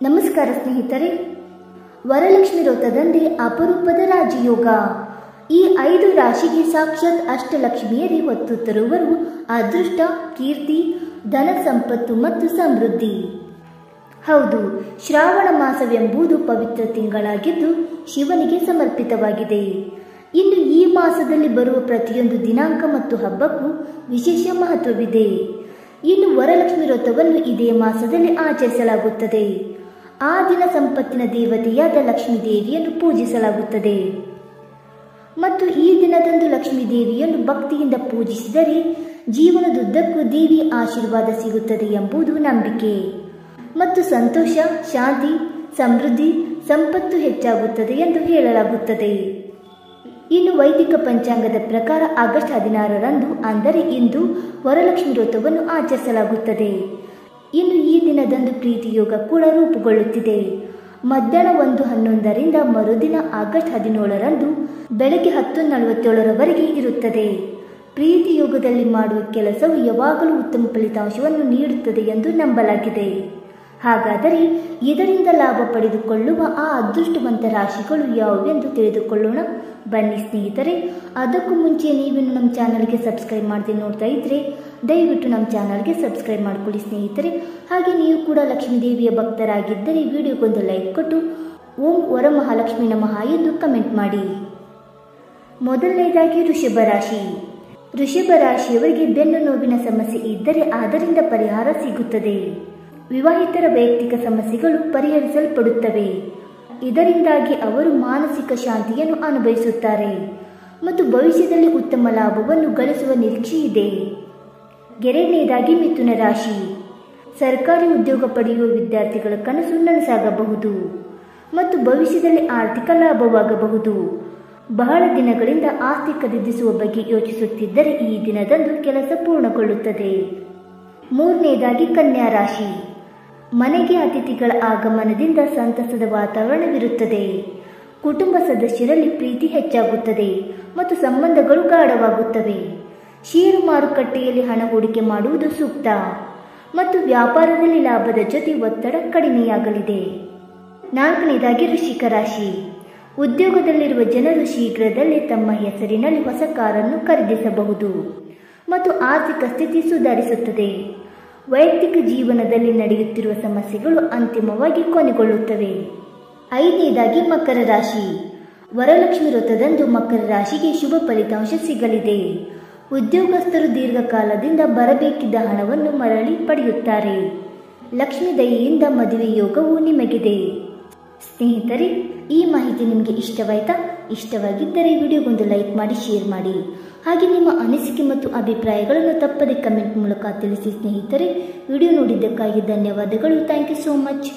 ನಮಸ್ಕಾರ ಸ್ನೇಹಿತರೆ. ವರಲಕ್ಷ್ಮಿ ವ್ರತದಂದೇ ಅಪರೂಪದ ರಾಜಯೋಗ. ಈ 5 ರಾಶಿಗೆ ಸಾಕ್ಷಾತ್ ಅಷ್ಟಲಕ್ಷ್ಮಿಯರೇ ಹೊತ್ತು ತರುವರು ಅದೃಷ್ಟ, ಕೀರ್ತಿ, ಧನ ಸಂಪತ್ತು ಮತ್ತು ಸಮೃದ್ಧಿ. ಹೌದು, ಶ್ರಾವಣ ಮಾಸವೆಂಬುದು ಪವಿತ್ರ ತಿಂಗಳಾಗಿದ್ದು ಶಿವನಿಗೆ ಸಮರ್ಪಿತವಾಗಿದೆ. ಇನ್ನು ಈ ಮಾಸದಲ್ಲಿ ಬರುವ ಪ್ರತಿಯೊಂದು ದಿನಾಂಕ ಮತ್ತು ಹಬ್ಬಕ್ಕೂ ವಿಶೇಷ ಮಹತ್ವವಿದೆ. ಇನ್ನು ವರಲಕ್ಷ್ಮಿ ವ್ರತವನ್ನು ಇದೇ ಮಾಸದಲ್ಲಿ ಆಚರಿಸಲಾಗುತ್ತದೆ. ಆ ದಿನ ಸಂಪತ್ತಿನ ದೇವತೆಯಾದ ಲಕ್ಷ್ಮೀ ದೇವಿಯನ್ನು ಪೂಜಿಸಲಾಗುತ್ತದೆ ಮತ್ತು ಈ ದಿನದಂದು ಲಕ್ಷ್ಮೀ ದೇವಿಯನ್ನು ಭಕ್ತಿಯಿಂದ ಪೂಜಿಸಿದರೆ ಜೀವನದುದ್ದಕ್ಕೂ ದೇವಿಯ ಆಶೀರ್ವಾದ ಸಿಗುತ್ತದೆ ಎಂಬುದು ನಂಬಿಕೆ ಮತ್ತು ಸಂತೋಷ, ಶಾಂತಿ, ಸಮೃದ್ಧಿ, ಸಂಪತ್ತು ಹೆಚ್ಚಾಗುತ್ತದೆ ಎಂದು ಹೇಳಲಾಗುತ್ತದೆ. ಇನ್ನು ವೈದಿಕ ಪಂಚಾಂಗದ ಪ್ರಕಾರ ಆಗಸ್ಟ್ 16ರಂದು ಅಂದರೆ ಇಂದು ವರಲಕ್ಷ್ಮಿ ವ್ರತವನ್ನು ಆಚರಿಸಲಾಗುತ್ತದೆ. ಇನ್ನು ಈ ದಿನದಂದು ಪ್ರೀತಿ ಯೋಗ ಕೂಡ ರೂಪುಗೊಳ್ಳುತ್ತಿದೆ. ಮಧ್ಯಾಹ್ನ 1:11ರಿಂದ ಮರುದಿನ ಆಗಸ್ಟ್ 17ರಂದು ಬೆಳಗ್ಗೆ 10:47ರವರೆಗೆ ಇರುತ್ತದೆ. ಪ್ರೀತಿ ಯೋಗದಲ್ಲಿ ಮಾಡುವ ಕೆಲಸವು ಯಾವಾಗಲೂ ಉತ್ತಮ ಫಲಿತಾಂಶವನ್ನು ನೀಡುತ್ತದೆ ಎಂದು ನಂಬಲಾಗಿದೆ. ಹಾಗಾದರೆ ಇದರಿಂದ ಲಾಭ ಪಡೆದುಕೊಳ್ಳುವ ಆ ಅದೃಷ್ಟವಂತ ರಾಶಿಗಳು ಯಾವುವೆಂದು ತಿಳಿದುಕೊಳ್ಳೋಣ ಬನ್ನಿ ಸ್ನೇಹಿತರೆ. ಅದಕ್ಕೂ ಮುಂಚೆ ನೀವಿನ್ನು ನಮ್ಮ ಚಾನಲ್ಗೆ ಸಬ್ಸ್ಕ್ರೈಬ್ ಮಾಡದೆ ನೋಡ್ತಾ ಇದ್ರೆ ದಯವಿಟ್ಟು ನಮ್ಮ ಚಾನಲ್ಗೆ ಸಬ್ಸ್ಕ್ರೈಬ್ ಮಾಡಿಕೊಳ್ಳಿ ಸ್ನೇಹಿತರೆ. ಹಾಗೆ ನೀವು ಕೂಡ ಲಕ್ಷ್ಮೀ ದೇವಿಯ ಭಕ್ತರಾಗಿದ್ದರೆ ವಿಡಿಯೋಗೊಂದು ಲೈಕ್ ಕೊಟ್ಟು ಓಂ ವರಮಹಾಲಕ್ಷ್ಮಿ ನಮಃ ಎಂದು ಕಮೆಂಟ್ ಮಾಡಿ. ಮೊದಲನೇದಾಗಿ ವೃಷಭ ರಾಶಿ. ವೃಷಭ ರಾಶಿಯವರಿಗೆ ಬೆನ್ನು ನೋವಿನ ಸಮಸ್ಯೆ ಇದ್ದರೆ ಅದರಿಂದ ಪರಿಹಾರ ಸಿಗುತ್ತದೆ. ವಿವಾಹಿತರ ವೈಯಕ್ತಿಕ ಸಮಸ್ಯೆಗಳು ಪರಿಹರಿಸಲ್ಪಡುತ್ತವೆ. ಇದರಿಂದಾಗಿ ಅವರು ಮಾನಸಿಕ ಶಾಂತಿಯನ್ನು ಅನುಭವಿಸುತ್ತಾರೆ ಮತ್ತು ಭವಿಷ್ಯದಲ್ಲಿ ಉತ್ತಮ ಲಾಭವನ್ನು ಗಳಿಸುವ ನಿರೀಕ್ಷೆ ಇದೆ. ಎರಡನೇದಾಗಿ ಮಿಥುನ ರಾಶಿ. ಸರ್ಕಾರಿ ಉದ್ಯೋಗ ಪಡೆಯುವ ವಿದ್ಯಾರ್ಥಿಗಳ ಕನಸು ನನಸಾಗಬಹುದು ಮತ್ತು ಭವಿಷ್ಯದಲ್ಲಿ ಆರ್ಥಿಕ ಲಾಭವಾಗಬಹುದು. ಬಹಳ ದಿನಗಳಿಂದ ಆಸ್ತಿ ಖರೀದಿಸುವ ಬಗ್ಗೆ ಯೋಚಿಸುತ್ತಿದ್ದರೆ ಈ ದಿನದಂದು ಕೆಲಸ ಪೂರ್ಣಗೊಳ್ಳುತ್ತದೆ. ಮೂರನೇದಾಗಿ ಕನ್ಯಾ ರಾಶಿ. ಮನೆಗೆ ಅತಿಥಿಗಳ ಆಗಮನದಿಂದ ಸಂತಸದ ವಾತಾವರಣವಿರುತ್ತದೆ. ಕುಟುಂಬ ಸದಸ್ಯರಲ್ಲಿ ಪ್ರೀತಿ ಹೆಚ್ಚಾಗುತ್ತದೆ ಮತ್ತು ಸಂಬಂಧಗಳು ಗಾಢವಾಗುತ್ತವೆ. ಷೇರು ಮಾರುಕಟ್ಟೆಯಲ್ಲಿ ಹಣ ಹೂಡಿಕೆ ಮಾಡುವುದು ಸೂಕ್ತ ಮತ್ತು ವ್ಯಾಪಾರದಲ್ಲಿ ಲಾಭದ ಜೊತೆ ಒತ್ತಡ ಕಡಿಮೆಯಾಗಲಿದೆ. ನಾಲ್ಕನೇದಾಗಿ ವೃಶ್ಚಿಕ ರಾಶಿ. ಉದ್ಯೋಗದಲ್ಲಿರುವ ಜನರು ಶೀಘ್ರದಲ್ಲೇ ತಮ್ಮ ಹೆಸರಿನಲ್ಲಿ ಹೊಸ ಕಾರನ್ನು ಖರೀದಿಸಬಹುದು ಮತ್ತು ಆರ್ಥಿಕ ಸ್ಥಿತಿ ಸುಧಾರಿಸುತ್ತದೆ. ವೈಯಕ್ತಿಕ ಜೀವನದಲ್ಲಿ ನಡೆಯುತ್ತಿರುವ ಸಮಸ್ಯೆಗಳು ಅಂತಿಮವಾಗಿ ಕೊನೆಗೊಳ್ಳುತ್ತವೆ. ಐದನೇದಾಗಿ ಮಕರ ರಾಶಿ. ವರಲಕ್ಷ್ಮಿ ವ್ರತದಂದು ಮಕರ ರಾಶಿಗೆ ಶುಭ ಫಲಿತಾಂಶ ಸಿಗಲಿದೆ. ಉದ್ಯೋಗಸ್ಥರು ದೀರ್ಘಕಾಲದಿಂದ ಬರಬೇಕಿದ್ದ ಹಣವನ್ನು ಮರಳಿ ಪಡೆಯುತ್ತಾರೆ. ಲಕ್ಷ್ಮೀ ದಯೆಯಿಂದ ಮದುವೆ ಯೋಗವು ನಿಮಗಿದೆ. ಸ್ನೇಹಿತರೆ, ಈ ಮಾಹಿತಿ ನಿಮಗೆ ಇಷ್ಟವಾಯ್ತಾ? ಇಷ್ಟವಾಗಿದ್ದರೆ ವಿಡಿಯೋಗೊಂದು ಲೈಕ್ ಮಾಡಿ, ಶೇರ್ ಮಾಡಿ. ಹಾಗೆ ನಿಮ್ಮ ಅನಿಸಿಕೆ ಮತ್ತು ಅಭಿಪ್ರಾಯಗಳನ್ನು ತಪ್ಪದೆ ಕಮೆಂಟ್ ಮೂಲಕ ತಿಳಿಸಿ ಸ್ನೇಹಿತರೆ. ವಿಡಿಯೋ ನೋಡಿದ್ದಕ್ಕಾಗಿ ಧನ್ಯವಾದಗಳು. Thank you so much.